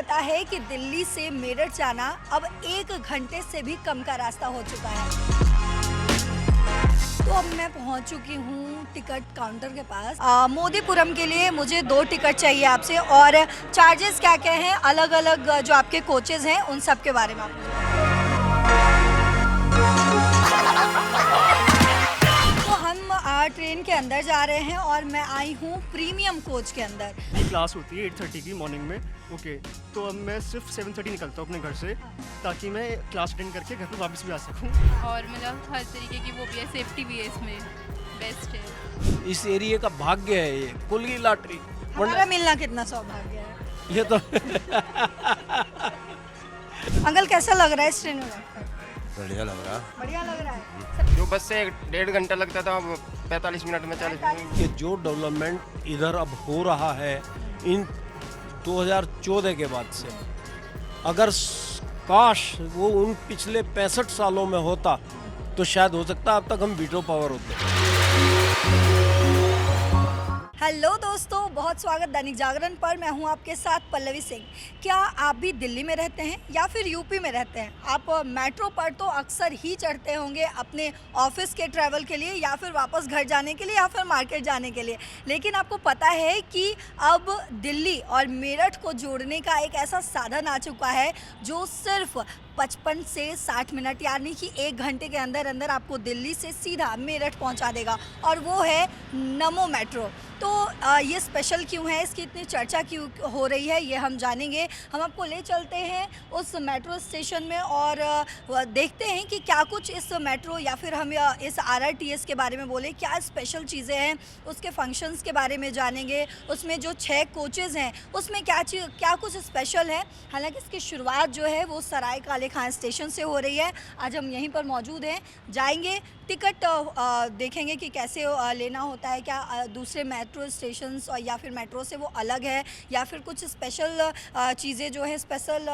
पता है कि दिल्ली से मेरठ जाना अब 1 घंटे से भी कम का रास्ता हो चुका है। तो अब मैं पहुंच चुकी हूँ टिकट काउंटर के पास। मोदीपुरम के लिए मुझे 2 टिकट चाहिए आपसे, और चार्जेस क्या क्या हैं, अलग अलग जो आपके कोचेज़ हैं उन सब के बारे में आप मुझे ट्रेन के अंदर जा रहे हैं और मैं आई हूँ प्रीमियम कोच के अंदर। मेरी क्लास होती है 8:30 की मॉर्निंग में। ओके, तो अब मैं सिर्फ 7:30 निकलता हूँ अपने घर से, ताकि मैं क्लास अटेंड करके घर पे वापस भी आ सकूँ। और मतलब हर तरीके की वो भी है, सेफ्टी भी है इसमें, बेस्ट है। इस एरिया का भाग्य है ये, कुल की लॉटरी। हमारा मिलना कितना सौभाग्य है ये तो अंकल कैसा लग रहा है इस ट्रेन में? बढ़िया लग रहा। बढ़िया लग रहा है। जो बस से 1.5 घंटा लगता था, अब 45 मिनट में 40 मिनट। कि जो डेवलपमेंट इधर अब हो रहा है इन 2014 के बाद से, अगर काश वो उन पिछले 65 सालों में होता तो शायद हो सकता अब तक हम वीटो पावर होते। हेलो दोस्तों, बहुत स्वागत दैनिक जागरण पर। मैं हूं आपके साथ पल्लवी सिंह। क्या आप भी दिल्ली में रहते हैं या फिर यूपी में रहते हैं? आप मेट्रो पर तो अक्सर ही चढ़ते होंगे अपने ऑफिस के ट्रैवल के लिए, या फिर वापस घर जाने के लिए, या फिर मार्केट जाने के लिए। लेकिन आपको पता है कि अब दिल्ली और मेरठ को जोड़ने का एक ऐसा साधन आ चुका है जो सिर्फ 55 से 60 मिनट यानी कि 1 घंटे के अंदर अंदर आपको दिल्ली से सीधा मेरठ पहुंचा देगा, और वो है नमो मेट्रो। तो ये स्पेशल क्यों है, इसकी इतनी चर्चा क्यों हो रही है, ये हम जानेंगे। हम आपको ले चलते हैं उस मेट्रो स्टेशन में और देखते हैं कि क्या कुछ इस मेट्रो या फिर हम इस RRTS के बारे में बोले, क्या स्पेशल चीज़ें हैं, उसके फंक्शंस के बारे में जानेंगे। उसमें जो 6 कोचेज़ हैं उसमें क्या कुछ स्पेशल है। हालांकि इसकी शुरुआत जो है वो सराय काले खां स्टेशन से हो रही है। आज हम यहीं पर मौजूद हैं, जाएंगे टिकट देखेंगे कि कैसे लेना होता है, क्या दूसरे मेट्रो स्टेशंस और या फिर मेट्रो से वो अलग है, या फिर कुछ स्पेशल चीज़ें जो है, स्पेशल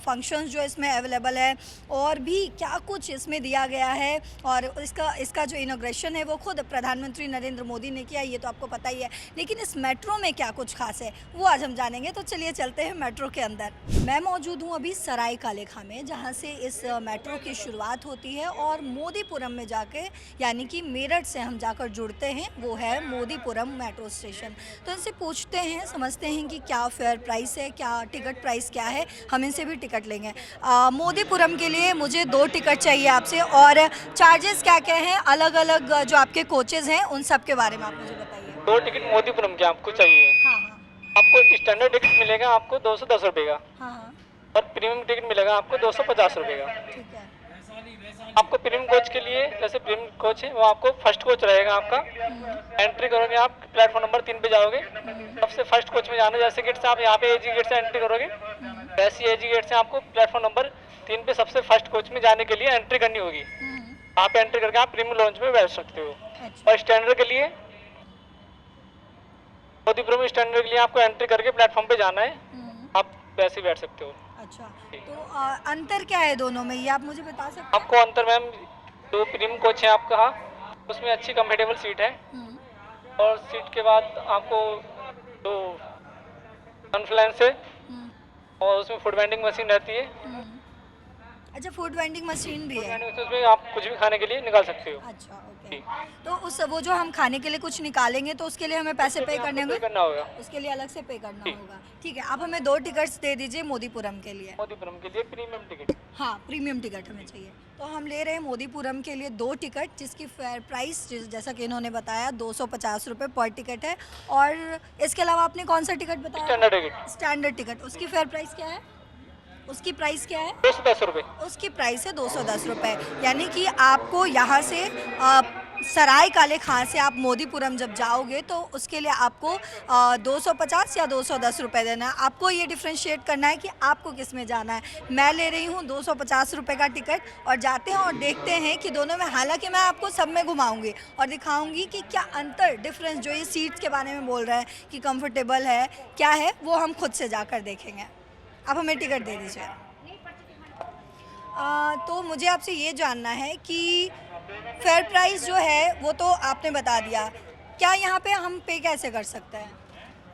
फंक्शंस जो इसमें अवेलेबल है, और भी क्या कुछ इसमें दिया गया है। और इसका जो इनॉग्रेशन है वो खुद प्रधानमंत्री नरेंद्र मोदी ने किया, ये तो आपको पता ही है। लेकिन इस मेट्रो में क्या कुछ खास है वो आज हम जानेंगे। तो चलिए चलते हैं मेट्रो के अंदर। मैं मौजूद हूँ अभी सराय काले खां में, जहाँ से इस मेट्रो की शुरुआत होती है, और मोदीपुरम में जाके यानी कि मेरठ से हम जाकर जुड़ते हैं, वो है मोदीपुरम मेट्रो स्टेशन। तो इनसे पूछते हैं, समझते हैं कि क्या फेयर प्राइस है, क्या टिकट प्राइस क्या है। हम इनसे भी टिकट लेंगे। मोदीपुरम के लिए मुझे 2 टिकट चाहिए आपसे, और चार्जेस क्या क्या हैं, अलग अलग जो आपके कोचेज़ हैं उन सब के बारे में आप मुझे बताइए। 2 टिकट मोदीपुरम के आपको चाहिए। हाँ हाँ आपको स्टैंडर्ड टिकट मिलेगा आपको 210 रुपये का, हाँ हाँ, और प्रीमियम टिकट मिलेगा आपको 250 रुपये का। ठीक है। आपको प्रीमियम कोच के लिए, जैसे प्रीमियम कोच है वो आपको फर्स्ट कोच रहेगा आपका। एंट्री करोगे आप प्लेटफॉर्म नंबर 3 पे जाओगे, सबसे फर्स्ट कोच में जाना। जैसे गेट से आप यहाँ पे AG गेट से एंट्री करोगे, वैसे AG गेट से आपको प्लेटफॉर्म नंबर 3 पे सबसे फर्स्ट कोच में जाने के लिए एंट्री करनी होगी। आप एंट्री करके आप प्रीमियम लॉन्च में बैठ सकते हो। और स्टैंडर्ड के लिए, मोदीपुरम स्टैंडर्ड के लिए आपको एंट्री करके प्लेटफॉर्म पे जाना है, आप वैसे बैठ सकते हो। अच्छा, तो अंतर क्या है दोनों में, ये आप मुझे बता सकते हैं? आपको अंतर मैम, 2 प्रीमियम कोच है आपका, उसमें अच्छी कंफर्टेबल सीट है, और सीट के बाद आपको 2 कॉन्फ्लेंस है, और उसमें फूड वेंडिंग मशीन रहती है। अच्छा, फूड वेंडिंग मशीन भी है। उसमें आप कुछ भी खाने के लिए निकाल सकते हो। अच्छा, ओके। तो वो जो हम खाने के लिए कुछ निकालेंगे तो उसके लिए हमें पैसे पे करने होंगे? करना होगा, उसके लिए अलग से पे करना होगा। ठीक है, आप हमें 2 टिकट्स दे दीजिए मोदीपुरम के लिए। मोदीपुरम के लिए प्रीमियम टिकट। हाँ, प्रीमियम टिकट हमें चाहिए। तो हम ले रहे हैं मोदीपुरम के लिए 2 टिकट, जिसकी फेयर प्राइस जैसा कि इन्होंने बताया 250 रुपये पर टिकट है। और इसके अलावा आपने कौन सा टिकट बताया? Standard ticket. Standard ticket. उसकी फेयर प्राइस क्या है? उसकी प्राइस क्या है? 210 रुपये। उसकी प्राइस है 210 रुपये। यानी कि आपको यहाँ से सराय काले खां से आप मोदीपुरम जब जाओगे तो उसके लिए आपको 250 या 210 रुपये देना है। आपको ये डिफ्रेंशिएट करना है कि आपको किस में जाना है। मैं ले रही हूँ 250 रुपये का टिकट, और जाते हैं और देखते हैं कि दोनों में, हालांकि मैं आपको सब में घुमाऊंगी और दिखाऊंगी कि क्या अंतर, डिफरेंस, जो ये सीट्स के बारे में बोल रहे हैं कि कंफर्टेबल है क्या है, वो हम खुद से जाकर देखेंगे। आप हमें टिकट दे दीजिए। तो मुझे आपसे ये जानना है कि फेयर प्राइस जो है वो तो आपने बता दिया, क्या यहाँ पे हम पे कैसे कर सकते हैं?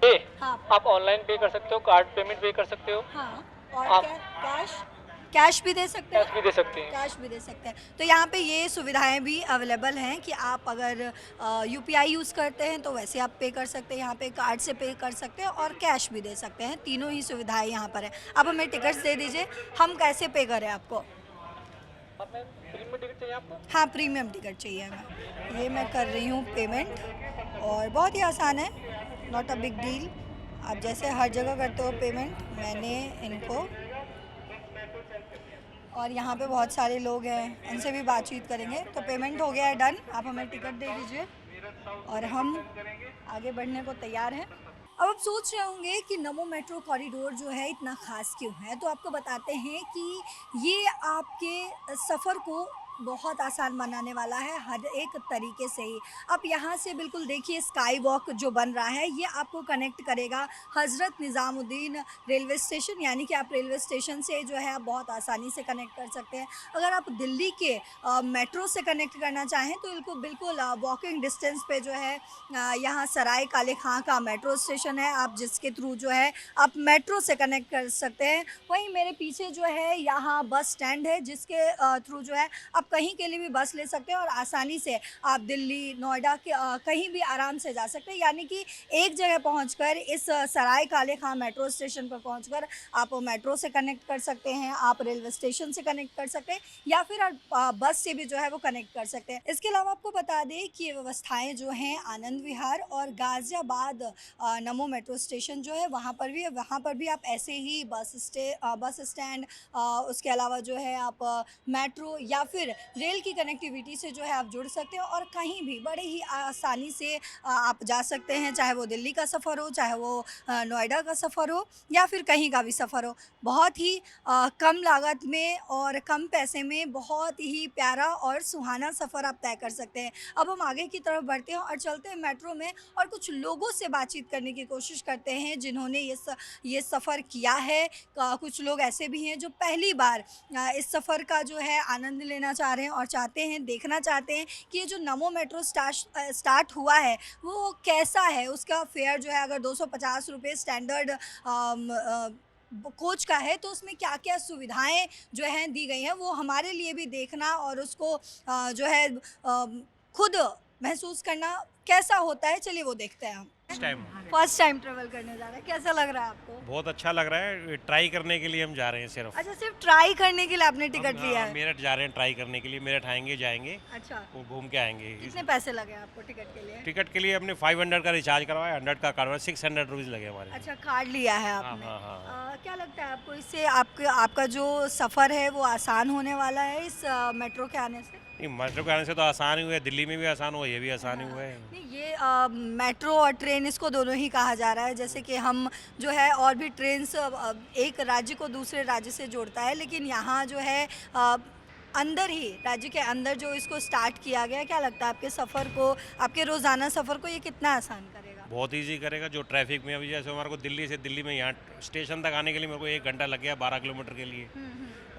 पे हाँ आप ऑनलाइन पे कर सकते हो, कार्ड पेमेंट पे कर सकते हो, हाँ, और आप- कैश भी दे सकते कैश हैं। भी दे सकते हैं। कैश भी दे सकते हैं। तो यहाँ पे ये सुविधाएं भी अवेलेबल हैं कि आप अगर यूपीआई यूज़ करते हैं तो वैसे आप पे कर सकते हैं, यहाँ पे कार्ड से पे कर सकते हैं और कैश भी दे सकते हैं। तीनों ही सुविधाएं यहाँ पर है। अब हमें टिकट्स दे दीजिए, हम कैसे पे करें आपको? आप मैम प्रीमियम टिकट चाहिए आपको? हाँ, प्रीमियम टिकट चाहिए हमें। ये मैं कर रही हूँ पेमेंट और बहुत ही आसान है, नॉट अ बिग डील। आप जैसे हर जगह करते हो पेमेंट, मैंने इनको, और यहाँ पे बहुत सारे लोग हैं, इनसे भी बातचीत करेंगे। तो पेमेंट हो गया है डन, आप हमें टिकट दे दीजिए और हम आगे बढ़ने को तैयार हैं। अब आप सोच रहे होंगे कि नमो मेट्रो कॉरिडोर जो है इतना ख़ास क्यों है, तो आपको बताते हैं कि ये आपके सफ़र को बहुत आसान बनाने वाला है हर एक तरीके से ही। आप यहाँ से बिल्कुल देखिए, स्काई वॉक जो बन रहा है ये आपको कनेक्ट करेगा हज़रत निज़ामुद्दीन रेलवे स्टेशन, यानी कि आप रेलवे स्टेशन से जो है आप बहुत आसानी से कनेक्ट कर सकते हैं। अगर आप दिल्ली के मेट्रो से कनेक्ट करना चाहें तो इनको बिल्कुल वॉकिंग डिस्टेंस पे जो है यहाँ सराय काले खां का मेट्रो स्टेशन है, आप जिसके थ्रू जो है आप मेट्रो से कनेक्ट कर सकते हैं। वहीं मेरे पीछे जो है यहाँ बस स्टैंड है, जिसके थ्रू जो है आप कहीं के लिए भी बस ले सकते हैं और आसानी से आप दिल्ली, नोएडा के कहीं भी आराम से जा सकते हैं। यानी कि एक जगह पहुंचकर, इस सराय काले खां मेट्रो स्टेशन पर पहुंचकर आप मेट्रो से कनेक्ट कर सकते हैं, आप रेलवे स्टेशन से कनेक्ट कर सकते हैं, या फिर आप बस से भी जो है वो कनेक्ट कर सकते हैं। इसके अलावा आपको बता दें कि ये व्यवस्थाएँ जो हैं आनंद विहार और गाज़ियाबाद नमो मेट्रो स्टेशन जो है वहाँ पर भी आप ऐसे ही बस स्टैंड, उसके अलावा जो है आप मेट्रो या फिर रेल की कनेक्टिविटी से जो है आप जुड़ सकते हैं और कहीं भी बड़े ही आसानी से आप जा सकते हैं, चाहे वो दिल्ली का सफ़र हो, चाहे वो नोएडा का सफ़र हो या फिर कहीं का भी सफ़र हो। बहुत ही कम लागत में और कम पैसे में बहुत ही प्यारा और सुहाना सफ़र आप तय कर सकते हैं। अब हम आगे की तरफ बढ़ते हैं और चलते हैं मेट्रो में और कुछ लोगों से बातचीत करने की कोशिश करते हैं जिन्होंने ये सफ़र किया है। कुछ लोग ऐसे भी हैं जो पहली बार इस सफ़र का जो है आनंद लेना चाह रहे हैं और चाहते हैं, देखना चाहते हैं कि ये जो नमो मेट्रो स्टार्ट हुआ है वो कैसा है, उसका फेयर जो है अगर 250 रुपये स्टैंडर्ड कोच का है तो उसमें क्या क्या सुविधाएं जो हैं दी गई हैं, वो हमारे लिए भी देखना और उसको जो है खुद महसूस करना कैसा होता है, चलिए वो देखते हैं हम। फर्स्ट टाइम ट्रेवल करने जा रहे हैं, कैसा लग रहा है आपको? बहुत अच्छा लग रहा है, ट्राई करने के लिए हम जा रहे हैं सिर्फ। अच्छा, सिर्फ ट्राई करने के लिए आपने टिकट हम, लिया है? मेरठ जा रहे हैं ट्राई करने के लिए, मेरठ आएंगे जाएंगे, अच्छा, वो घूम के आएंगे। कितने पैसे लगे आपको टिकट के लिए? टिकट के लिए हमने 500 का रिचार्ज करवाया, 100 का करवाया, 600 रुपीज़ लगे हमारे। अच्छा, कार्ड लिया है हाँ आपने। हाँ हाँ। क्या लगता है आपको, इससे आपका जो सफ़र है वो आसान होने वाला है इस मेट्रो के आने से? नहीं, मेट्रो के आने से तो आसान ही हुआ है, दिल्ली में भी आसान हुआ, ये भी आसान ही हुआ है। नहीं, ये मेट्रो और ट्रेन इसको दोनों ही कहा जा रहा है। जैसे कि हम जो है और भी ट्रेन एक राज्य को दूसरे राज्य से जोड़ता है, लेकिन यहाँ जो है अंदर ही, राज्य के अंदर जो इसको स्टार्ट किया गया, क्या लगता है आपके सफ़र को, आपके रोज़ाना सफ़र को ये कितना आसान करेगा? बहुत ईजी करेगा। जो ट्रैफिक में अभी जैसे हमारे को दिल्ली में यहाँ स्टेशन तक आने के लिए मेरे को 1 घंटा लग गया 12 किलोमीटर के लिए,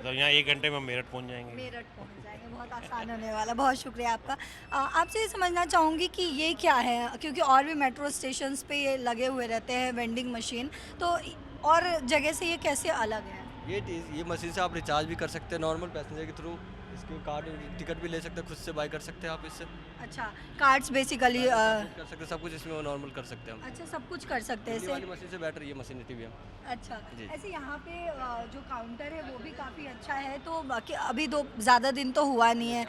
तो यहाँ 1 घंटे में मेरठ पहुँच जाएंगे। मेरठ पहुंच जाएंगे, बहुत आसान होने वाला। बहुत शुक्रिया आपका। आपसे ये समझना चाहूँगी कि ये क्या है, क्योंकि और भी मेट्रो स्टेशंस पे ये लगे हुए रहते हैं वेंडिंग मशीन, तो और जगह से ये कैसे अलग है? ये मशीन से आप रिचार्ज भी कर सकते हैं नॉर्मल पैसेंजर के थ्रू, इसके कार्ड टिकट भी ले सकते हैं, खुद से बाय कर सकते हैं आप इससे। अच्छा, कार्ड्स बेसिकली कर सकते हैं सब कुछ इसमें, वो नॉर्मल कर सकते हैं हम। अच्छा, सब कुछ कर सकते हैं दिल्ली वाली इससे। मशीन से बेटर ये मशीन है TVM। अच्छा, जी। ऐसे यहाँ पे जो काउंटर है वो भी काफ़ी अच्छा है, तो बाकी अभी तो ज़्यादा दिन तो हुआ नहीं है,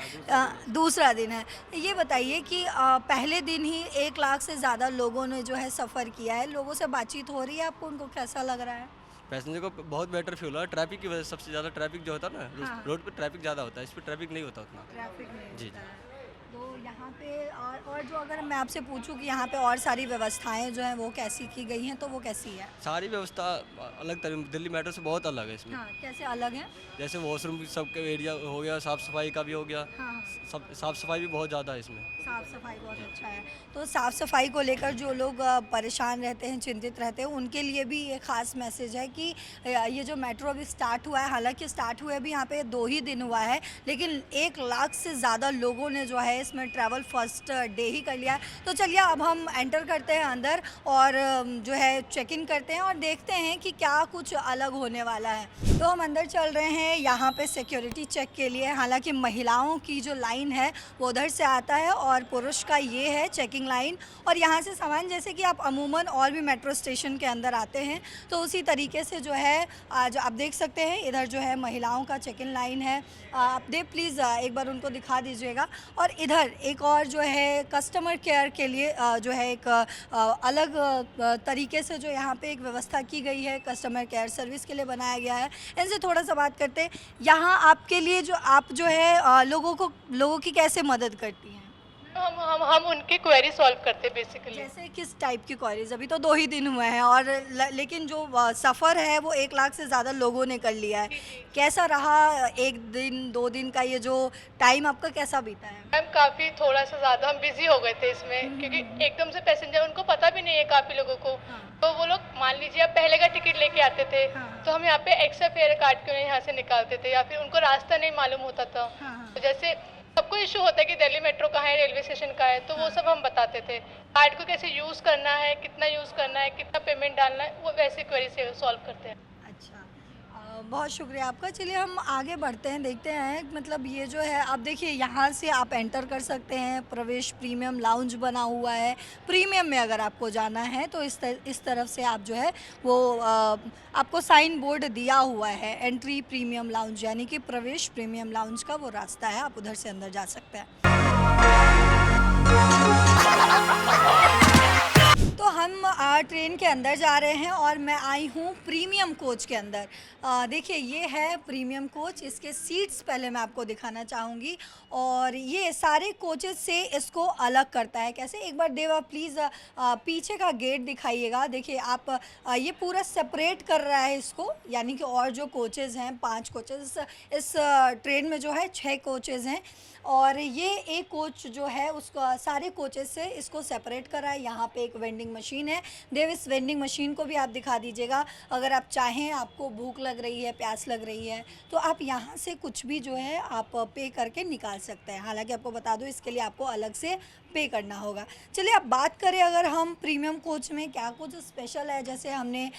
दूसरा दिन है। ये बताइए कि पहले दिन ही 1 लाख से ज़्यादा लोगों ने जो है सफ़र किया है, लोगों से बातचीत हो रही है आपको, उनको कैसा लग रहा है? पैसेंजर को बहुत बेटर फील हो रहा है, ट्रैफिक की वजह से सबसे ज़्यादा ट्रैफिक जो होता है ना, हाँ। रोड पे ट्रैफिक ज़्यादा होता है, इस पर ट्रैफिक नहीं होता उतना। ट्रैफिक नहीं जी, होता है। तो यहाँ पे और जो अगर मैं आपसे पूछूं कि यहाँ पे और सारी व्यवस्थाएं जो हैं वो कैसी की गई हैं, तो वो कैसी है? सारी व्यवस्था अलग तरह, दिल्ली मेट्रो से बहुत अलग है इसमें। हाँ, कैसे अलग है? जैसे वॉशरूम सबके एरिया हो गया, साफ़ सफाई का भी हो गया, हाँ, सब साफ़ सफाई भी बहुत ज़्यादा है इसमें। साफ़ सफाई बहुत अच्छा है। तो साफ़ सफाई को लेकर जो लोग परेशान रहते हैं, चिंतित रहते हैं, उनके लिए भी ये ख़ास मैसेज है कि ये जो मेट्रो अभी स्टार्ट हुआ है, हालांकि स्टार्ट हुए अभी यहाँ पे 2 ही दिन हुआ है, लेकिन 1 लाख से ज़्यादा लोगों ने जो है इसमें ट्रैवल फर्स्ट डे ही कर लिया है। तो चलिए अब हम एंटर करते हैं अंदर और जो है चेक इन करते हैं और देखते हैं कि क्या कुछ अलग होने वाला है। तो हम अंदर चल रहे हैं यहाँ पे सिक्योरिटी चेक के लिए। हालांकि महिलाओं की जो लाइन है वो उधर से आता है और पुरुष का ये है चेकिंग लाइन। और यहाँ से सामान जैसे कि आप अमूमन और भी मेट्रो स्टेशन के अंदर आते हैं तो उसी तरीके से जो है आज आप देख सकते हैं इधर जो है महिलाओं का चेक इन लाइन है। आप देख प्लीज़ एक बार उनको दिखा दीजिएगा। और इधर एक और जो है कस्टमर केयर के लिए जो है एक अलग तरीके से जो यहाँ पे एक व्यवस्था की गई है, कस्टमर केयर सर्विस के लिए बनाया गया है। इनसे थोड़ा सा बात करते हैं। यहाँ आपके लिए जो आप जो है लोगों की कैसे मदद करती हैं? हम उनकी क्वेरी सॉल्व करते हैं बेसिकली। जैसे किस टाइप की क्वेरीज? अभी तो 2 ही दिन हुए हैं और लेकिन जो सफ़र है वो 1 लाख से ज़्यादा लोगों ने कर लिया है। कैसा रहा 1 दिन 2 दिन का ये जो टाइम आपका कैसा बीता है? मैम काफ़ी थोड़ा सा ज़्यादा हम बिजी हो गए थे इसमें क्योंकि एकदम से पैसेंजर उनको पता भी नहीं है काफ़ी लोगों को। तो वो लोग मान लीजिए आप पहले का टिकट लेके आते थे तो हम यहाँ पे एक्स्ट्रा फेयर काट के उन्हें यहाँ से निकालते थे या फिर उनको रास्ता नहीं मालूम होता था। तो जैसे सबको इशू होता है कि दिल्ली मेट्रो कहाँ है, रेलवे स्टेशन कहाँ है, तो वो सब हम बताते थे। कार्ड को कैसे यूज़ करना है, कितना यूज़ करना है, कितना पेमेंट डालना है, वो वैसे क्वेरी से सॉल्व करते हैं। अच्छा, बहुत शुक्रिया आपका। चलिए हम आगे बढ़ते हैं, देखते हैं मतलब ये जो है आप देखिए यहाँ से आप एंटर कर सकते हैं। प्रवेश प्रीमियम लाउंज बना हुआ है। प्रीमियम में अगर आपको जाना है तो इस तरफ से आप जो है वो आपको साइन बोर्ड दिया हुआ है एंट्री प्रीमियम लाउंज, यानी कि प्रवेश प्रीमियम लाउंज का वो रास्ता है, आप उधर से अंदर जा सकते हैं। तो हम ट्रेन के अंदर जा रहे हैं और मैं आई हूँ प्रीमियम कोच के अंदर। देखिए ये है प्रीमियम कोच। इसके सीट्स पहले मैं आपको दिखाना चाहूँगी और ये सारे कोचेस से इसको अलग करता है। कैसे? एक बार देव आप प्लीज़ पीछे का गेट दिखाइएगा। देखिए आप ये पूरा सेपरेट कर रहा है इसको, यानी कि और जो कोचेज़ हैं 5 कोचेज़ इस ट्रेन में जो है 6 कोचेज़ हैं और ये एक कोच जो है उसको सारे कोचेस से इसको सेपरेट करा है। यहाँ पे एक वेंडिंग मशीन है। देव इस वेंडिंग मशीन को भी आप दिखा दीजिएगा। अगर आप चाहें, आपको भूख लग रही है, प्यास लग रही है तो आप यहाँ से कुछ भी जो है आप पे करके निकाल सकते हैं। हालांकि आपको बता दूँ इसके लिए आपको अलग से पे करना होगा। चलिए अब बात करें अगर हम प्रीमियम कोच में क्या कुछ स्पेशल है। जैसे हमने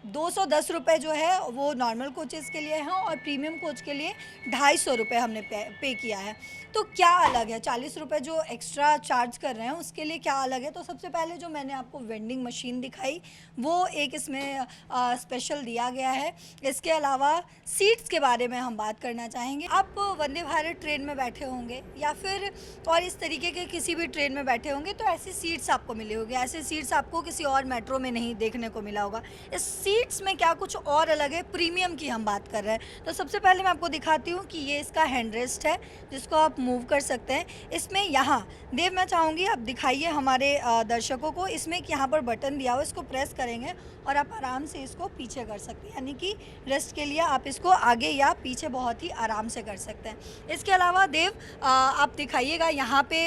210 रुपये जो है वो नॉर्मल कोचेज़ के लिए हैं और प्रीमियम कोच के लिए 250 रुपये हमने पे किया है। तो क्या अलग है? 40 रुपये जो एक्स्ट्रा चार्ज कर रहे हैं उसके लिए क्या अलग है? तो सबसे पहले जो मैंने आपको वेंडिंग मशीन दिखाई वो एक इसमें स्पेशल दिया गया है। इसके अलावा सीट्स के बारे में हम बात करना चाहेंगे। आप वंदे भारत ट्रेन में बैठे होंगे या फिर और इस तरीके के किसी भी ट्रेन में बैठे होंगे तो ऐसी सीट्स आपको मिली होगी। ऐसे सीट्स आपको किसी और मेट्रो में नहीं देखने को मिला होगा। इस सीट्स में क्या कुछ और अलग है? प्रीमियम की हम बात कर रहे हैं तो सबसे पहले मैं आपको दिखाती हूँ कि ये इसका हैंड रेस्ट है जिसको आप मूव कर सकते हैं। इसमें यहाँ देव मैं चाहूँगी आप दिखाइए हमारे दर्शकों को। इसमें एक यहाँ पर बटन दिया हुआ, इसको प्रेस करेंगे और आप आराम से इसको पीछे कर सकते हैं, यानी कि रेस्ट के लिए आप इसको आगे या पीछे बहुत ही आराम से कर सकते हैं। इसके अलावा देव आप दिखाइएगा यहाँ पे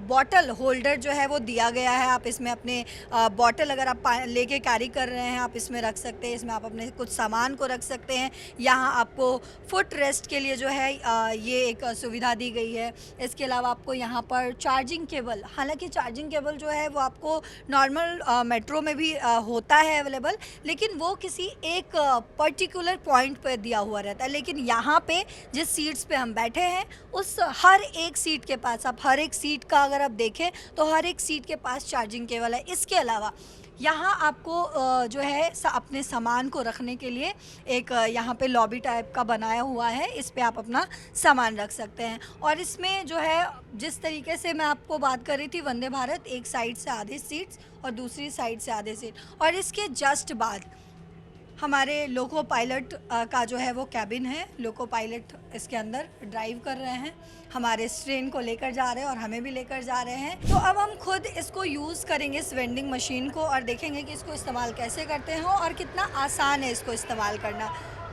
बॉटल होल्डर जो है वो दिया गया है। आप इसमें अपने बॉटल अगर आप लेके कैरी कर रहे हैं आप इसमें रख सकते हैं। इसमें आप अपने कुछ सामान को रख सकते हैं। यहाँ आपको फुट रेस्ट के लिए जो है ये एक सुविधा दी गई है। इसके अलावा आपको यहाँ पर चार्जिंग केबल, हालांकि चार्जिंग केबल जो है वो आपको नॉर्मल मेट्रो में भी होता है अवेलेबल, लेकिन वो किसी एक पर्टिकुलर पॉइंट पर दिया हुआ रहता है। लेकिन यहाँ पे जिस सीट्स पे हम बैठे हैं उस हर एक सीट के पास, आप हर एक सीट का अगर आप देखें तो हर एक सीट के पास चार्जिंग केबल है। इसके अलावा यहाँ आपको जो है अपने सामान को रखने के लिए एक यहाँ पे लॉबी टाइप का बनाया हुआ है। इस पे आप अपना सामान रख सकते हैं। और इसमें जो है जिस तरीके से मैं आपको बात कर रही थी वंदे भारत, एक साइड से आधे सीट्स और दूसरी साइड से आधे सीट, और इसके जस्ट बाद हमारे लोको पायलट का जो है वो कैबिन है। लोको पायलट इसके अंदर ड्राइव कर रहे हैं, हमारे इस ट्रेन को लेकर जा रहे हैं और हमें भी लेकर जा रहे हैं। तो अब हम खुद इसको यूज़ करेंगे इस वेंडिंग मशीन को और देखेंगे कि इसको इस्तेमाल कैसे करते हैं और कितना आसान है इसको इस्तेमाल करना।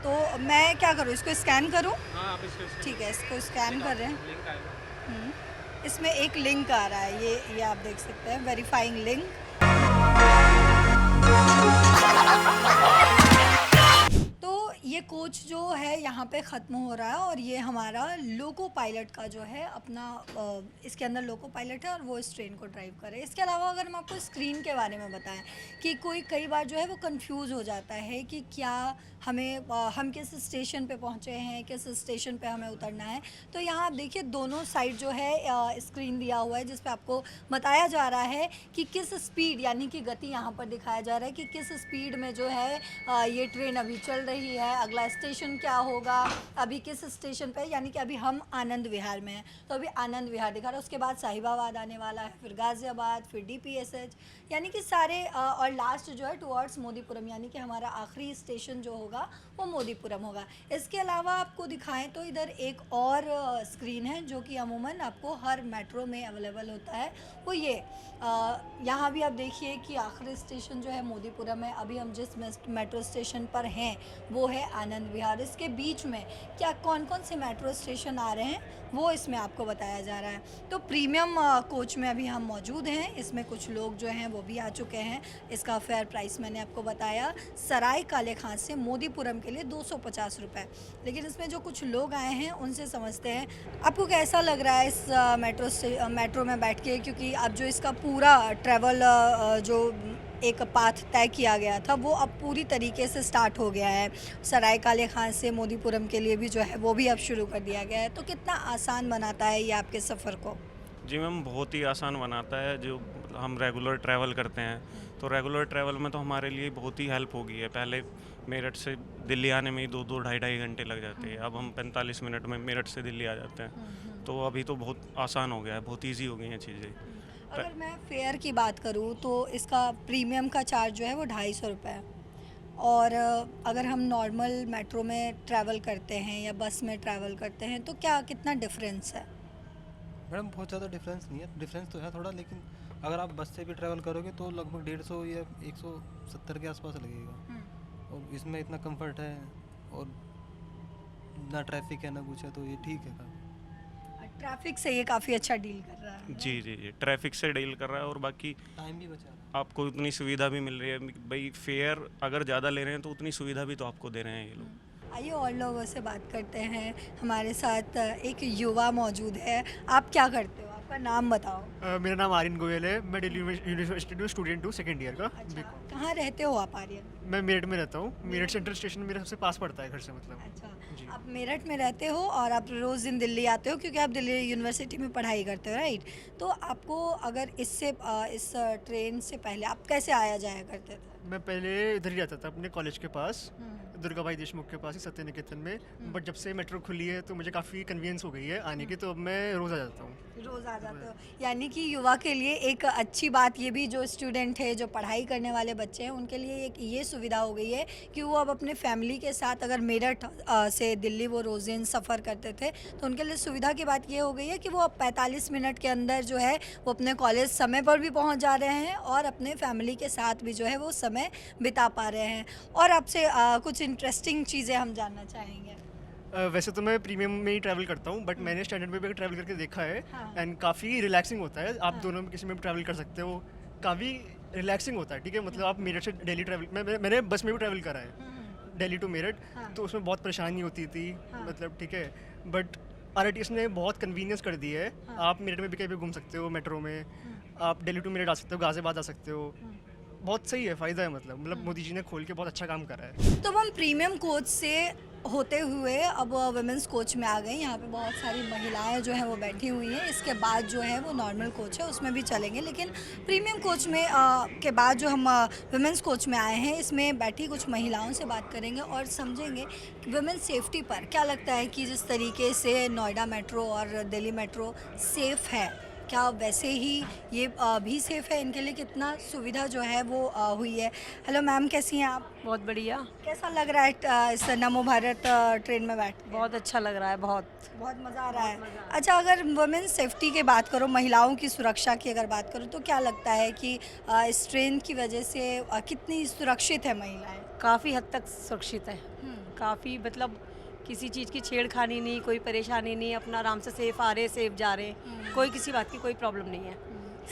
तो मैं क्या करूँ, इसको स्कैन करूँ? हाँ, आप इसको ठीक है, इसको स्कैन कर रहे हैं। इसमें एक लिंक आ रहा है, ये आप देख सकते हैं, वेरीफाइंग लिंक। तो ये ये कोच जो है यहाँ पे ख़त्म हो रहा है और ये हमारा लोको पायलट का जो है अपना इसके अंदर लोको पायलट है और वो इस ट्रेन को ड्राइव कर रहे हैं। इसके अलावा अगर हम आपको स्क्रीन के बारे में बताएं कि कोई कई बार जो है वो कंफ्यूज हो जाता है कि क्या हम किस स्टेशन पे पहुँचे हैं, किस स्टेशन पे हमें उतरना है, तो यहाँ आप देखिए दोनों साइड जो है स्क्रीन दिया हुआ है जिस पे आपको बताया जा रहा है कि किस स्पीड यानी कि गति यहाँ पर दिखाया जा रहा है कि किस स्पीड में जो है ये ट्रेन अभी चल रही है, अगला स्टेशन क्या होगा, अभी किस स्टेशन पे, यानी कि अभी हम आनंद विहार में हैं तो अभी आनंद विहार दिखा रहा है, उसके बाद साहिबाबाद आने वाला है, फिर गाज़ियाबाद, फिर DPSH, यानी कि सारे और लास्ट जो है टुवर्ड्स मोदीपुरम, यानी कि हमारा आखिरी स्टेशन जो होगा वो मोदीपुरम होगा। इसके अलावा आपको दिखाएं तो इधर एक और स्क्रीन है जो कि अमूमन आपको हर मेट्रो में अवेलेबल होता है, वो ये यहाँ भी आप देखिए कि आखिरी स्टेशन जो है मोदीपुरम है। अभी हम जिस मेट्रो स्टेशन पर हैं वो है आनंद विहार। इसके बीच में क्या कौन कौन से मेट्रो स्टेशन आ रहे हैं वो इसमें आपको बताया जा रहा है। तो प्रीमियम कोच में अभी हम मौजूद हैं, इसमें कुछ लोग जो हैं वो भी आ चुके हैं। इसका फेयर प्राइस मैंने आपको बताया, सराय काले खां से मोदीपुरम के लिए 250 रुपये, लेकिन इसमें जो कुछ लोग आए हैं उनसे समझते हैं आपको कैसा लग रहा है इस मेट्रो में बैठ के, क्योंकि अब जो इसका पूरा ट्रैवल जो एक पाथ तय किया गया था वो अब पूरी तरीके से स्टार्ट हो गया है। सराय काले खां से मोदीपुरम के लिए भी जो है वो भी अब शुरू कर दिया गया है, तो कितना आसान बनाता है ये आपके सफ़र को? जी मैम, बहुत ही आसान बनाता है। जो हम रेगुलर ट्रैवल करते हैं तो रेगुलर ट्रैवल में तो हमारे लिए बहुत ही हेल्प हो गई है। पहले मेरठ से दिल्ली आने में ही 2-2 ढाई घंटे लग जाते हैं, अब हम 45 मिनट में मेरठ से दिल्ली आ जाते हैं। तो अभी तो बहुत आसान हो गया है, बहुत ईजी हो गई हैं चीज़ें। अगर मैं फेयर की बात करूँ तो इसका प्रीमियम का चार्ज जो है वो 250 रुपये है, और अगर हम नॉर्मल मेट्रो में ट्रैवल करते हैं या बस में ट्रैवल करते हैं तो क्या कितना डिफरेंस है? मैडम बहुत ज़्यादा डिफरेंस नहीं है, डिफरेंस तो है थोड़ा, लेकिन अगर आप बस से भी ट्रैवल करोगे तो लगभग 150 या 170 के आसपास लगेगा, और इसमें इतना कंफर्ट है और ना ट्रैफिक है ना कुछ है, तो ये ठीक है काफ़ी। ट्रैफिक से ये काफ़ी अच्छा डील कर रहा है। जी जी जी, ट्रैफिक से डील कर रहा है और बाकी टाइम भी बचा रहा है। आपको उतनी सुविधा भी मिल रही है। भाई फेयर अगर ज़्यादा ले रहे हैं तो उतनी सुविधा भी तो आपको दे रहे हैं ये लोग। आइए और लोगों से बात करते हैं। हमारे साथ एक युवा मौजूद है। आप क्या करते हो, आपका नाम बताओ? मेरा नाम आर्यन गोयल है, मैं दिल्ली यूनिवर्सिटी में स्टूडेंट हूँ, सेकेंड ईयर का। अच्छा, कहाँ रहते हो आप आर्यन? मैं मेरठ में रहता हूँ। मेरठ सेंट्रल स्टेशन मेरे सबसे पास पड़ता है घर से, मतलब। अच्छा, आप मेरठ में रहते हो और आप रोज़ दिन दिल्ली आते हो क्योंकि आप दिल्ली यूनिवर्सिटी में पढ़ाई करते हो, राइट? तो आपको अगर इस ट्रेन से पहले आप कैसे आया जाया करते थे? मैं पहले इधर ही रहता था अपने कॉलेज के पास, दुर्गा भाई देशमुख के पास ही, सत्य निकेतन में। बट जब से मेट्रो खुली है तो मुझे काफ़ी कन्वीनियंस हो गई है आने की, तो अब मैं रोज़ आ जाता हूँ। रोज़ आ जाते हो, यानी कि युवा के लिए एक अच्छी बात ये भी, जो स्टूडेंट है, जो पढ़ाई करने वाले बच्चे हैं, उनके लिए एक ये सुविधा हो गई है कि वो अब अपने फैमिली के साथ, अगर मेरठ से दिल्ली वो रोज़ दिन सफ़र करते थे तो उनके लिए सुविधा की बात ये हो गई है कि वो अब 45 मिनट के अंदर जो है वो अपने कॉलेज समय पर भी पहुँच जा रहे हैं और अपने फैमिली के साथ भी जो है वो समय बिता पा रहे हैं। और आपसे कुछ इंटरेस्टिंग चीज़ें हम जानना चाहेंगे। वैसे तो मैं प्रीमियम में ही ट्रैवल करता हूँ, बट मैंने स्टैंडर्ड में भी ट्रैवल करके देखा है। हाँ। एंड काफ़ी रिलैक्सिंग होता है। आप दोनों में किसी में भी ट्रैवल कर सकते हो, काफ़ी रिलैक्सिंग होता है। ठीक है, मतलब आप मेरठ से दिल्ली ट्रैवल, मैंने बस में भी ट्रैवल करा है दिल्ली टू मेरठ, तो उसमें बहुत परेशानी होती थी, मतलब ठीक है। बट RITS ने बहुत कन्वीनियंस कर दी है। आप मेरठ में भी कहीं भी घूम सकते हो मेट्रो में, आप दिल्ली टू मेरठ आ सकते हो, गाज़ियाबाद आ सकते हो। बहुत सही है, फ़ायदा है, मतलब मोदी जी ने खोल के बहुत अच्छा काम करा है। तो हम प्रीमियम कोच से होते हुए अब वुमेंस कोच में आ गए। यहाँ पे बहुत सारी महिलाएं जो हैं वो बैठी हुई हैं। इसके बाद जो है वो नॉर्मल कोच है, उसमें भी चलेंगे, लेकिन प्रीमियम कोच में के बाद जो हम वुमेंस कोच में आए हैं, इसमें बैठी कुछ महिलाओं से बात करेंगे और समझेंगे कि वुमेन सेफ्टी पर क्या लगता है कि जिस तरीके से नोएडा मेट्रो और दिल्ली मेट्रो सेफ़ है, क्या वैसे ही ये भी सेफ़ है, इनके लिए कितना सुविधा जो है वो हुई है। हेलो मैम, कैसी हैं आप? बहुत बढ़िया। कैसा लग रहा है इस नमो भारत ट्रेन में बैठ के? बहुत अच्छा लग रहा है, बहुत मज़ा आ रहा है। अच्छा, अगर वुमेन सेफ्टी की बात करो, महिलाओं की सुरक्षा की अगर बात करो, तो क्या लगता है कि इस ट्रेन की वजह से कितनी सुरक्षित है महिलाएँ? काफ़ी हद तक सुरक्षित है, काफ़ी, मतलब किसी चीज़ की छेड़खानी नहीं, कोई परेशानी नहीं, अपना आराम से सेफ आ रहे, सेफ जा रहे, कोई किसी बात की कोई प्रॉब्लम नहीं है,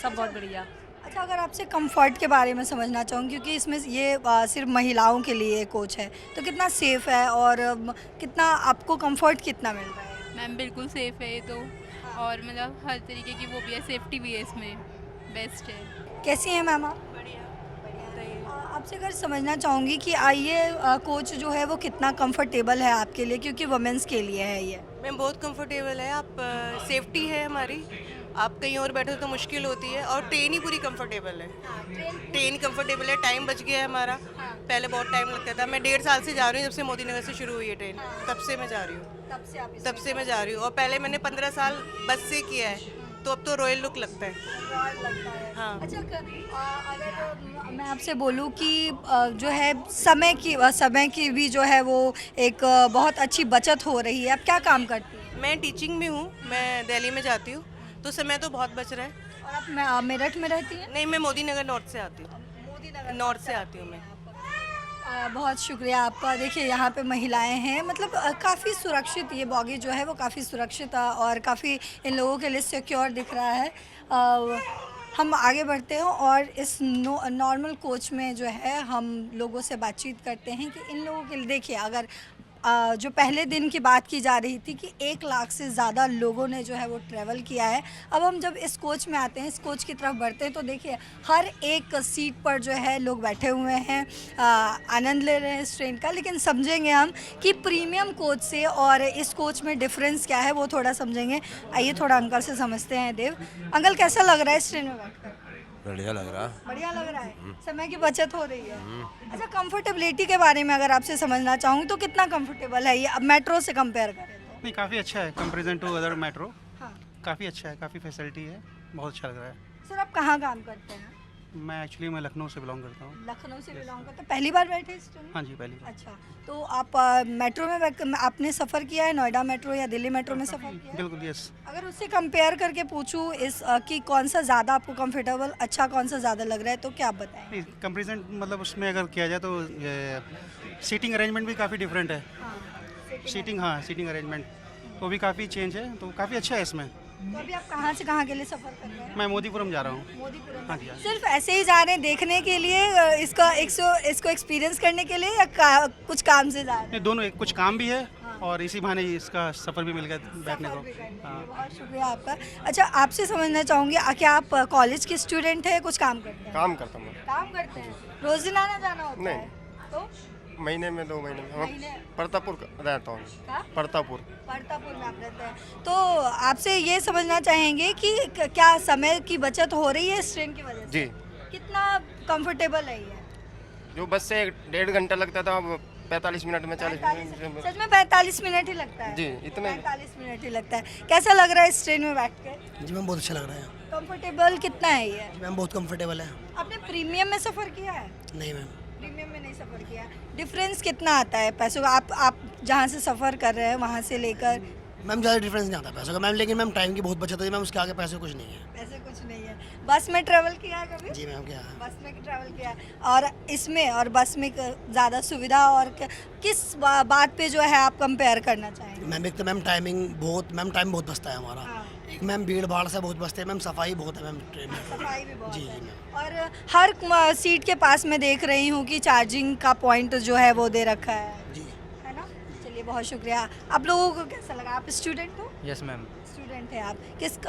सब बहुत बढ़िया। अच्छा, अगर आपसे कंफर्ट के बारे में समझना चाहूँ, क्योंकि इसमें ये सिर्फ महिलाओं के लिए कोच है, तो कितना सेफ़ है और कितना आपको कंफर्ट कितना मिल रहा है? मैम बिल्कुल सेफ़ है ये तो, और मतलब हर तरीके की वो भी है, सेफ्टी भी है इसमें, बेस्ट है। कैसी हैं मैम आप? आपसे अगर समझना चाहूँगी कि ये कोच जो है वो कितना कंफर्टेबल है आपके लिए, क्योंकि वुमेंस के लिए है ये। मैम बहुत कंफर्टेबल है, आप सेफ्टी है हमारी, आप कहीं और बैठो तो मुश्किल होती है, और ट्रेन ही पूरी कंफर्टेबल है। ट्रेन कंफर्टेबल है, टाइम बच गया है हमारा, पहले बहुत टाइम लगता था। मैं 1.5 साल से जा रही हूँ, जब से मोदी नगर से शुरू हुई है ट्रेन, तब से मैं जा रही हूँ, और पहले मैंने 15 साल बस से किया है, तो अब तो रॉयल लुक लगता है। हाँ। अच्छा, अगर मैं आपसे बोलूँ कि जो है समय की भी जो है वो एक बहुत अच्छी बचत हो रही है, आप क्या काम करती हैं? मैं टीचिंग में हूँ, मैं दिल्ली में जाती हूँ, तो समय तो बहुत बच रहा है। और आप मेरठ में रहती हैं? नहीं, मैं मोदी नगर नॉर्थ से आती हूँ, नॉर्थ से आती हूँ मैं। बहुत शुक्रिया आपका। देखिए यहाँ पे महिलाएं हैं, मतलब काफ़ी सुरक्षित ये बॉगी जो है वो काफ़ी सुरक्षित और काफ़ी इन लोगों के लिए सिक्योर दिख रहा है। हम आगे बढ़ते हैं और इस नॉर्मल कोच में जो है हम लोगों से बातचीत करते हैं कि इन लोगों के लिए, देखिए अगर जो पहले दिन की बात की जा रही थी कि 1 लाख से ज़्यादा लोगों ने जो है वो ट्रैवल किया है, अब हम जब इस कोच में आते हैं, इस कोच की तरफ बढ़ते हैं, तो देखिए हर एक सीट पर जो है लोग बैठे हुए हैं, आनंद ले रहे हैं इस ट्रेन का। लेकिन समझेंगे हम कि प्रीमियम कोच से और इस कोच में डिफरेंस क्या है, वो थोड़ा समझेंगे। आइए थोड़ा अंकल से समझते हैं। देव अंकल, कैसा लग रहा है इस ट्रेन में बैठकर? बढ़िया लग रहा। बढ़िया लग रहा है, समय की बचत हो रही है। अच्छा, कंफर्टेबिलिटी के बारे में अगर आपसे समझना चाहूँ तो कितना कंफर्टेबल है ये, अब मेट्रो से कंपेयर करें तो? नहीं, काफ़ी अच्छा है कंपेरिजन टू अदर मेट्रो। हाँ। काफ़ी अच्छा है, काफ़ी फैसिलिटी है, बहुत अच्छा लग रहा है। सर, आप कहाँ काम करते हैं? मैं लखनऊ से बिलोंग करता हूँ। लखनऊ से बिलोंग करते हैं, पहली बार बैठे इस ट्रेन में? हाँ जी, पहली बार। अच्छा, तो आप मेट्रो में आपने सफ़र किया है, नोएडा मेट्रो या दिल्ली मेट्रो में सफ़र किया है? बिल्कुल, यस। अगर उससे कंपेयर करके पूछूँ इस कि कौन सा ज़्यादा आपको कंफर्टेबल, अच्छा कौन सा ज़्यादा लग रहा है, तो क्या आप बताएं? कंपेरिजन मतलब उसमें अगर किया जाए तो सीटिंग अरेंजमेंट भी काफ़ी डिफरेंट है। सीटिंग अरेंजमेंट वो भी काफ़ी चेंज है, तो काफ़ी अच्छा है इसमें। तो अभी आप कहाँ से कहाँ के लिए सफ़र कर रहे हैं? मैं मोदीपुरम जा रहा हूँ। मोदीपुरम। हाँ जी, हाँ। सिर्फ ऐसे ही जा रहे हैं देखने के लिए, इसको एक्सपीरियंस करने के लिए, या कुछ काम से जा रहे हैं? नहीं, दोनों, कुछ काम भी है और इसी बहाने इसका सफ़र भी मिल गया बैठने को। हाँ। बहुत शुक्रिया आपका। अच्छा, आपसे समझना चाहूँगी, क्या आप कॉलेज के स्टूडेंट हैं, कुछ काम करते हैं? काम करता हूँ। काम करते हैं, रोज दिन आना जाना होता नहीं। है? तो महीने में 2 महीने में महीने? प्रतापुर रहता हूँ। कहाँ? प्रतापुर में आप रहते हैं। तो आपसे ये समझना चाहेंगे कि क्या समय की बचत हो रही है इस ट्रेन की वजह से? जी। कितना कंफर्टेबल है ये? जो बस से 1.5 घंटा लगता था, अब 45 मिनट में 40 मिनट। सच में 45 मिनट ही लगता है? जी, इतना 45 मिनट ही लगता है। कैसा लग रहा है इस ट्रेन में बैठ के? जी मैम, बहुत अच्छा लग रहा है। कंफर्टेबल कितना है ये? मैम बहुत कंफर्टेबल है। आपने प्रीमियम में सफ़र किया है? नहीं मैम। प्रीमियम में नहीं सफ़र किया। डिफरेंस कितना आता है पैसों का? आप जहाँ से सफ़र कर रहे हैं वहाँ से लेकर? मैम ज़्यादा डिफरेंस नहीं आता पैसों का मैम, लेकिन मैम टाइम की बहुत बचत होती है मैम, उसके आगे पैसे कुछ नहीं है। पैसे कुछ नहीं है। बस में ट्रैवल किया है कभी? जी मैम, क्या है? बस में ट्रैवल किया है। और इसमें और बस में ज़्यादा सुविधा और किस बात पे जो है आप कंपेयर करना चाहेंगे? मैम एक तो मैम टाइम बहुत बचता है हमारा। हाँ। एक मैम भीड़ भाड़ से बहुत बचते हैं मैम, सफाई बहुत है मैम ट्रेन में। सफाई भी बहुत जी है। मैम। और हर सीट के पास मैं देख रही हूँ कि चार्जिंग का पॉइंट जो है वो दे रखा है। जी। है ना? चलिए, बहुत शुक्रिया। आप लोगों को कैसा लगा? आप स्टूडेंट हो? Yes ma'am. स्टूडेंट है आप,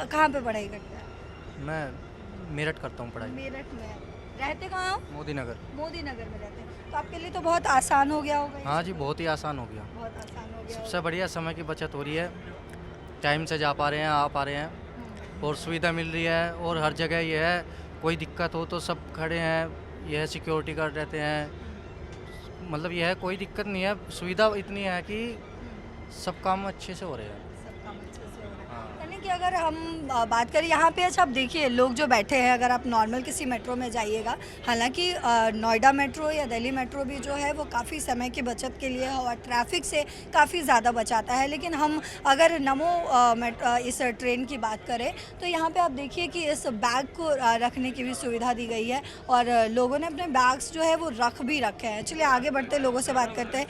कहाँ पे पढ़ाई करते हैं? मैं मेरठ करता हूँ पढ़ाई। मेरठ में। रहते कहाँ हो? मोदी नगर में रहते हैं। तो आपके लिए तो बहुत आसान हो गया होगा? हाँ जी, बहुत ही आसान हो गया। बहुत आसान हो गया। सबसे बढ़िया समय की बचत हो रही है, टाइम से जा पा रहे हैं, आ पा रहे हैं, और सुविधा मिल रही है। और हर जगह ये है, कोई दिक्कत हो तो सब खड़े हैं, यह सिक्योरिटी गार्ड रहते हैं, मतलब यह है कोई दिक्कत नहीं है। सुविधा इतनी है कि सब काम अच्छे से हो रहे हैं। यानी कि अगर हम बात करें यहाँ पे, अच्छा आप देखिए लोग जो बैठे हैं, अगर आप नॉर्मल किसी मेट्रो में जाइएगा, हालांकि नोएडा मेट्रो या दिल्ली मेट्रो भी जो है वो काफ़ी समय की बचत के लिए और ट्रैफिक से काफ़ी ज़्यादा बचाता है, लेकिन हम अगर इस ट्रेन की बात करें तो यहाँ पे आप देखिए कि इस बैग को रखने की भी सुविधा दी गई है और लोगों ने अपने बैग्स जो है वो रख भी रखे हैं। चलिए आगे बढ़ते लोगों से बात करते हैं।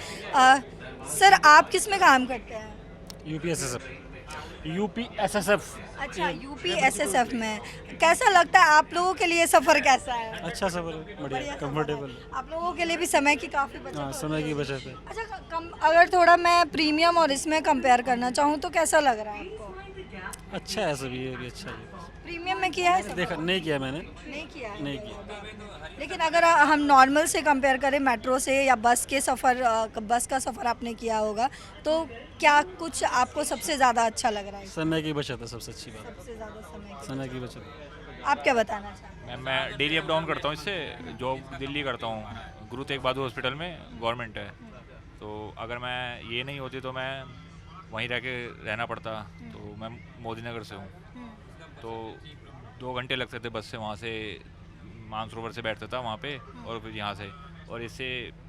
सर, आप किस में काम करते हैं? UPSC sir. UP SSF. अच्छा, यूपी एसएसएफ में कैसा लगता है आप लोगों के लिए सफ़र कैसा है? अच्छा सफर है, बढ़िया, कंफर्टेबल। आप लोगों के लिए भी समय की काफ़ी बचत हाँ, होती समय की है। बचत है। अच्छा, कम अगर थोड़ा मैं प्रीमियम और इसमें कंपेयर करना चाहूँ तो कैसा लग रहा है आपको? अच्छा है, सभी ये भी अच्छा है। प्रीमियम में किया है सफ़र? देखा नहीं किया मैंने, नहीं किया है। नहीं किया। लेकिन अगर हम नॉर्मल से कंपेयर करें मेट्रो से या बस के सफ़र, बस का सफ़र आपने किया होगा, तो क्या कुछ आपको सबसे ज़्यादा अच्छा लग रहा है? समय की बचत है सबसे अच्छी बात, सबसे ज़्यादा समय की बचत। आप क्या बताना चाहते हैं? मैं डेली अप डाउन करता हूँ, इससे जॉब दिल्ली करता हूँ, गुरु तेग बहादुर हॉस्पिटल में, गवर्नमेंट है। तो अगर मैं ये नहीं होती तो मैं वहीं रह के रहना पड़ता। तो मैं मोदी नगर से हूँ, तो 2 घंटे लगते थे बस से, वहाँ से मानसरोवर से बैठता था वहाँ पे, और फिर यहाँ से, और इससे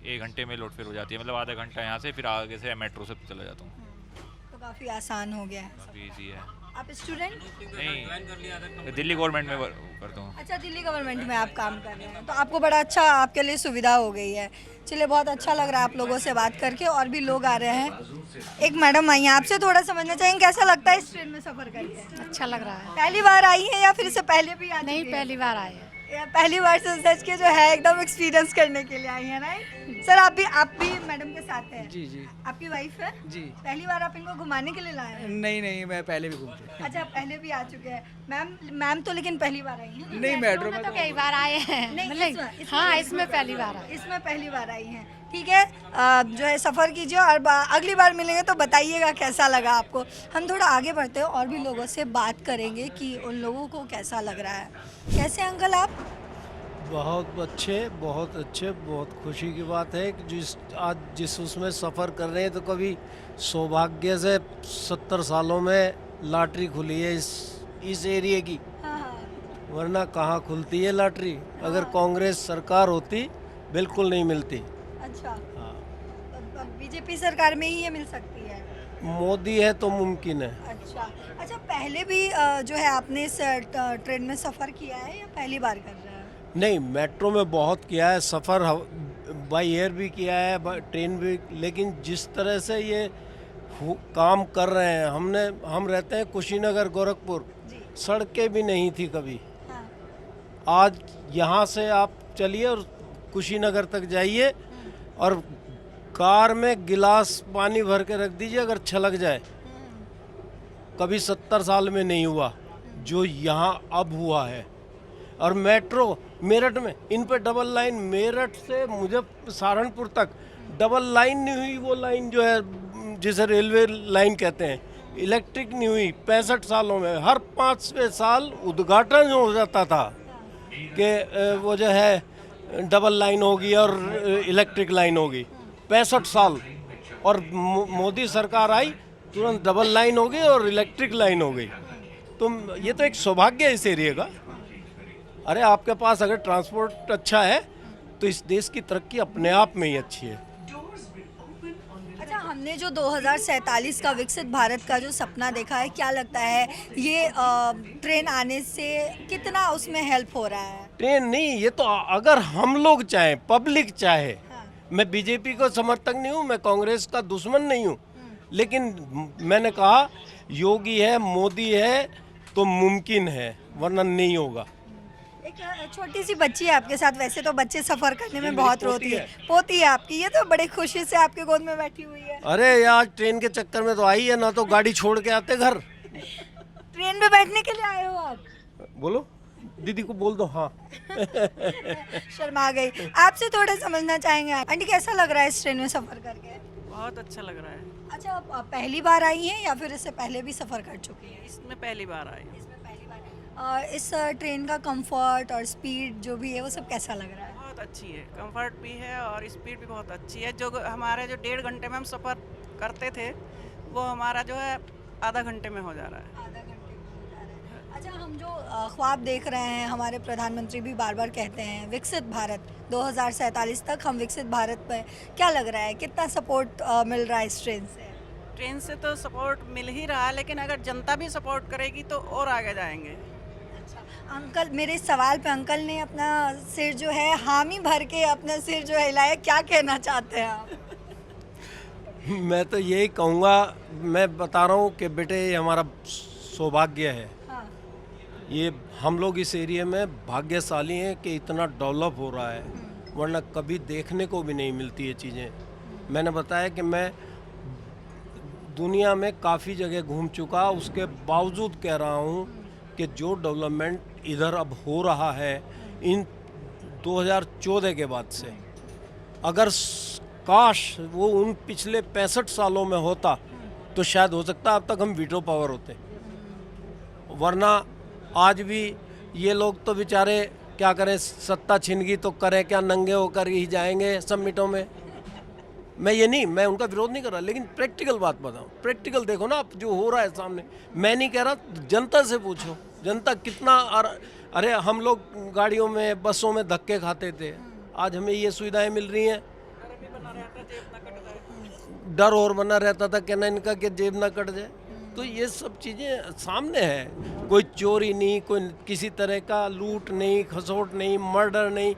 1 घंटे में लौट फिर हो जाती है, मतलब आधा घंटा यहाँ से, फिर आगे से मेट्रो से चला जाता हूँ। तो काफ़ी आसान हो गया है। काफ़ी ईजी है। आप स्टूडेंट? नहीं, दिल्ली गवर्नमेंट में करता हूँ। अच्छा, दिल्ली गवर्नमेंट में आप काम कर रहे हैं, तो आपको बड़ा अच्छा, आपके लिए सुविधा हो गई है। चलिए, बहुत अच्छा लग रहा है आप लोगों से बात करके। और भी लोग आ रहे हैं। एक मैडम आई हैं, आपसे थोड़ा समझना चाहेंगे कैसा लगता है इस ट्रेन में सफ़र करके? अच्छा लग रहा है। पहली बार आई हैं या फिर इससे पहले भी आ नहीं, चुकी हैं? पहली बार आए हैं। या पहली बार से सच के जो है एकदम एक्सपीरियंस करने के लिए आई हैं, राइट? सर, आप भी मैडम के साथ हैं? जी जी आपकी वाइफ है? जी। पहली बार आप इनको घुमाने के लिए लाए हैं? नहीं, मैं पहले भी घूम चुका। अच्छा, पहले भी आ चुके हैं। मैम तो लेकिन पहली बार आई हैं? नहीं, मेट्रो में तो कई बार आए हैं, मतलब हाँ, इसमें पहली बार आए। इसमें पहली बार आई हैं। ठीक है, जो है सफ़र कीजिए और अगली बार मिलेंगे तो बताइएगा कैसा लगा आपको। हम थोड़ा आगे बढ़ते हैं और भी लोगों से बात करेंगे कि उन लोगों को कैसा लग रहा है। कैसे अंकल आप? बहुत अच्छे, बहुत अच्छे, बहुत खुशी की बात है कि जिस उसमें सफ़र कर रहे हैं, तो कभी सौभाग्य से 70 सालों में लॉटरी खुली है इस एरिया की, वरना कहाँ खुलती है लॉटरी। अगर कांग्रेस सरकार होती बिल्कुल नहीं मिलती। अच्छा, बीजेपी सरकार में ही ये मिल सकती है? मोदी है तो मुमकिन है। अच्छा, पहले भी जो है आपने इस ट्रेन में सफ़र किया है या पहली बार कर रहे हैं? नहीं, मेट्रो में बहुत किया है सफ़र, बाई एयर भी किया है, ट्रेन भी, लेकिन जिस तरह से ये काम कर रहे हैं, हम रहते हैं कुशीनगर गोरखपुर, सड़कें भी नहीं थी कभी। आज यहाँ से आप चलिए और कुशीनगर तक जाइए और कार में गिलास पानी भर के रख दीजिए, अगर छलक जाए, कभी 70 साल में नहीं हुआ जो यहाँ अब हुआ है। और मेट्रो मेरठ में, इन पे डबल लाइन, मेरठ से मुझे सहारनपुर तक डबल लाइन नहीं हुई, वो लाइन जो है जिसे रेलवे लाइन कहते हैं, इलेक्ट्रिक नहीं हुई 65 सालों में। हर 5वें साल उद्घाटन हो जाता था कि वो जो है डबल लाइन होगी और इलेक्ट्रिक लाइन होगी। 65 साल, और मोदी सरकार आई, तुरंत डबल लाइन हो गई और इलेक्ट्रिक लाइन हो गई। तो ये तो एक सौभाग्य है इस एरिया का। अरे, आपके पास अगर ट्रांसपोर्ट अच्छा है तो इस देश की तरक्की अपने आप में ही अच्छी है। अच्छा, हमने जो 2047 का विकसित भारत का जो सपना देखा है, क्या लगता है ये ट्रेन आने से कितना उसमें हेल्प हो रहा है? ट्रेन नहीं, ये तो अगर हम लोग चाहें, पब्लिक चाहे। मैं बीजेपी को समर्थक नहीं हूँ, मैं कांग्रेस का दुश्मन नहीं हूँ, लेकिन मैंने कहा योगी है, मोदी है तो मुमकिन है, वरना नहीं होगा। एक छोटी सी बच्ची है आपके साथ, वैसे तो बच्चे सफ़र करने में बहुत रोती है। पोती है आपकी, ये तो बड़ी खुशी से आपके गोद में बैठी हुई है। अरे यार, ट्रेन के चक्कर में तो आई है ना, तो गाड़ी छोड़ के आते घर। ट्रेन में बैठने के लिए आए हो आप? बोलो, दीदी को बोल दो। हाँ। शर्मा गई। आपसे थोड़ा समझना चाहेंगे आंटी, कैसा लग रहा है इस ट्रेन में सफ़र करके? बहुत अच्छा लग रहा है। अच्छा, आप पहली बार आई हैं या फिर इससे पहले भी सफ़र कर चुकी हैं? इसमें पहली बार आई। इस ट्रेन का कंफर्ट और स्पीड जो भी है वो सब कैसा लग रहा है? बहुत अच्छी है, कंफर्ट भी है और स्पीड भी बहुत अच्छी है। जो हमारे जो 1.5 घंटे में हम सफ़र करते थे, वो हमारा जो है आधा घंटे में हो जा रहा है। आधा घंटे में हो जा रहा है। अच्छा, हम जो ख्वाब देख रहे हैं, हमारे प्रधानमंत्री भी बार बार कहते हैं विकसित भारत 2047 तक हम विकसित भारत में, क्या लग रहा है कितना सपोर्ट मिल रहा है इस ट्रेन से? ट्रेन से तो सपोर्ट मिल ही रहा है, लेकिन अगर जनता भी सपोर्ट करेगी तो और आगे जाएंगे। अंकल, मेरे सवाल पे अंकल ने अपना सिर जो है हामी भर के अपना सिर जो है हिलाया, क्या कहना चाहते हैं आप? मैं तो यही कहूँगा, मैं बता रहा हूँ कि बेटे ये हमारा सौभाग्य है। हाँ। ये हम लोग इस एरिया में भाग्यशाली हैं कि इतना डेवलप हो रहा है, वरना कभी देखने को भी नहीं मिलती ये चीज़ें। मैंने बताया कि मैं दुनिया में काफ़ी जगह घूम चुका, उसके बावजूद कह रहा हूँ कि जो डेवलपमेंट इधर अब हो रहा है इन 2014 के बाद से, अगर काश वो उन पिछले 65 सालों में होता तो शायद हो सकता अब तक हम वीटो पावर होते, वरना आज भी ये लोग तो बेचारे क्या करें, सत्ता छिन गई तो करें क्या, नंगे होकर ही जाएंगे समिटों में। मैं ये नहीं, मैं उनका विरोध नहीं कर रहा, लेकिन प्रैक्टिकल बात बताऊं, प्रैक्टिकल देखो ना आप जो हो रहा है सामने। मैं नहीं कह रहा, जनता से पूछो, जनता कितना अरे हम लोग गाड़ियों में बसों में धक्के खाते थे, आज हमें ये सुविधाएं मिल रही हैं। डर और बना रहता था कहना इनका कि जेब ना कट जाए। तो ये सब चीज़ें सामने है, कोई चोरी नहीं, कोई किसी तरह का लूट नहीं, खसोट नहीं, मर्डर नहीं,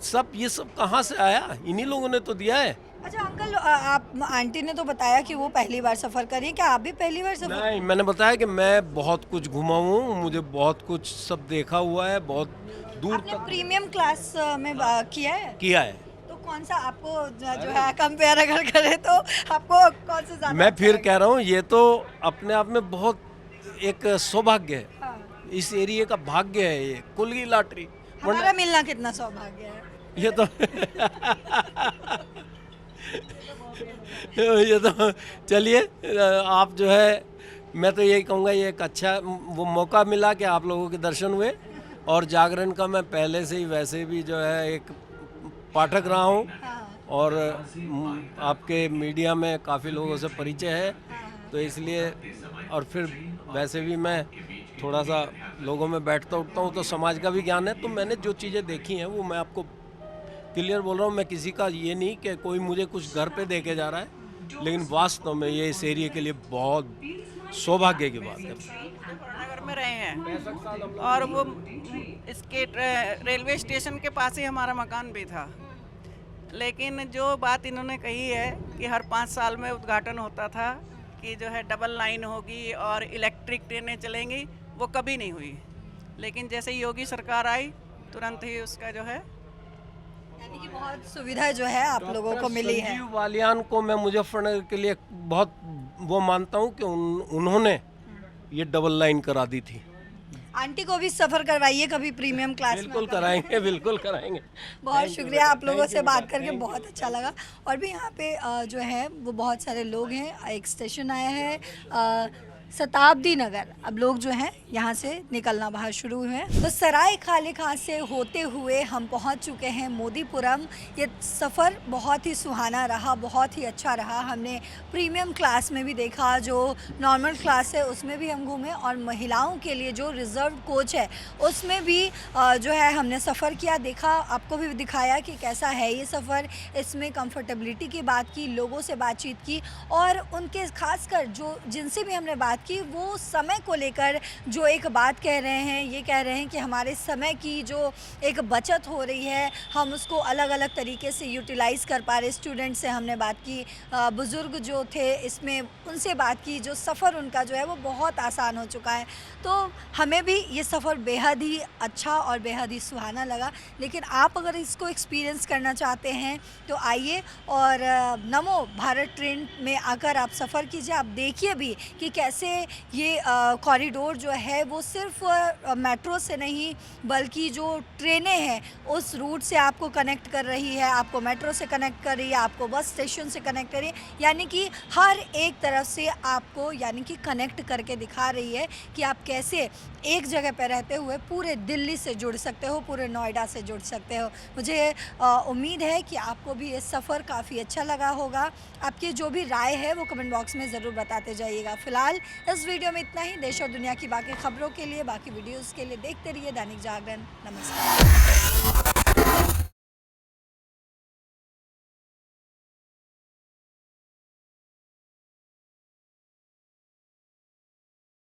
सब ये सब कहाँ से आया, इन्हीं लोगों ने तो दिया है। अच्छा अंकल, आप आंटी ने तो बताया कि वो पहली बार सफ़र कर रही हैं, क्या आप भी पहली बार सफ़र? नहीं, मैंने बताया कि मैं बहुत कुछ घुमा हूँ, मुझे बहुत कुछ सब देखा हुआ है, बहुत दूर आपने तक प्रीमियम क्लास में किया है? किया है। तो कौन सा आपको जो है कंपेयर अगर करें तो आपको कौन सा ज़्यादा? मैं फिर कह रहा हूँ, ये तो अपने आप में बहुत एक सौभाग्य है। हाँ। इस एरिया का भाग्य है, ये कुल की लॉटरी। हमारा मिलना कितना सौभाग्य है। ये तो ये तो चलिए, आप जो है, मैं तो यही कहूँगा ये एक अच्छा वो मौका मिला कि आप लोगों के दर्शन हुए, और जागरण का मैं पहले से ही वैसे भी जो है एक पाठक रहा हूँ, और आपके मीडिया में काफ़ी लोगों से परिचय है, तो इसलिए, और फिर वैसे भी मैं थोड़ा सा लोगों में बैठता उठता हूँ तो समाज का भी ज्ञान है, तो मैंने जो चीज़ें देखी हैं वो मैं आपको क्लियर बोल रहा हूँ। मैं किसी का ये नहीं कि कोई मुझे कुछ घर पे दे के जा रहा है, लेकिन वास्तव में ये इस एरिया के लिए बहुत सौभाग्य की बात है। नगर में रहे हैं और वो इसके रेलवे स्टेशन के पास ही हमारा मकान भी था, लेकिन जो बात इन्होंने कही है कि हर 5 साल में उद्घाटन होता था कि जो है डबल लाइन होगी और इलेक्ट्रिक ट्रेनें चलेंगी, वो कभी नहीं हुई। लेकिन जैसे योगी सरकार आई तुरंत ही उसका जो है, यानी कि बहुत सुविधा जो है आप लोगों को मिली है। संजीव बालियान को मैं मुजफ्फरनगर के लिए बहुत वो मानता हूँ कि उन्होंने ये डबल लाइन करा दी थी। आंटी को भी सफ़र करवाइए कभी प्रीमियम क्लास में। बिल्कुल कराएंगे, बिल्कुल कराएंगे। बहुत शुक्रिया, आप लोगों से बात करके बहुत अच्छा लगा। और भी यहाँ पे जो है वो बहुत सारे लोग हैं। एक स्टेशन आया है शताब्दी नगर, अब लोग जो हैं यहाँ से निकलना बाहर शुरू हुए हैं। तो सराय खाली खां से होते हुए हम पहुँच चुके हैं मोदीपुरम। ये सफ़र बहुत ही सुहाना रहा, बहुत ही अच्छा रहा। हमने प्रीमियम क्लास में भी देखा, जो नॉर्मल क्लास है उसमें भी हम घूमे, और महिलाओं के लिए जो रिज़र्व कोच है उसमें भी जो है हमने सफ़र किया, देखा, आपको भी दिखाया कि कैसा है ये सफ़र। इसमें कंफर्टेबिलिटी की बात की, लोगों से बातचीत की, और उनके खासकर जो जिनसे भी हमने बात कि वो समय को लेकर जो एक बात कह रहे हैं, ये कह रहे हैं कि हमारे समय की जो एक बचत हो रही है, हम उसको अलग अलग तरीके से यूटिलाइज़ कर पा रहे। स्टूडेंट से हमने बात की, बुज़ुर्ग जो थे इसमें उनसे बात की, जो सफ़र उनका जो है वो बहुत आसान हो चुका है। तो हमें भी ये सफ़र बेहद ही अच्छा और बेहद ही सुहाना लगा। लेकिन आप अगर इसको एक्सपीरियंस करना चाहते हैं तो आइए और नमो भारत ट्रेन में आकर आप सफ़र कीजिए। आप देखिए भी कि कैसे ये कॉरिडोर जो है वो सिर्फ मेट्रो से नहीं बल्कि जो ट्रेनें हैं उस रूट से आपको कनेक्ट कर रही है, आपको मेट्रो से कनेक्ट कर रही है, आपको बस स्टेशन से कनेक्ट कर रही है, यानी कि हर एक तरफ से आपको यानी कि कनेक्ट करके दिखा रही है कि आप कैसे एक जगह पर रहते हुए पूरे दिल्ली से जुड़ सकते हो, पूरे नोएडा से जुड़ सकते हो। मुझे उम्मीद है कि आपको भी ये सफ़र काफ़ी अच्छा लगा होगा। आपकी जो भी राय है वो कमेंट बॉक्स में ज़रूर बताते जाइएगा। फ़िलहाल इस वीडियो में इतना ही। देश और दुनिया की बाकी खबरों के लिए, बाकी वीडियोज़ के लिए देखते रहिए दैनिक जागरण। नमस्कार।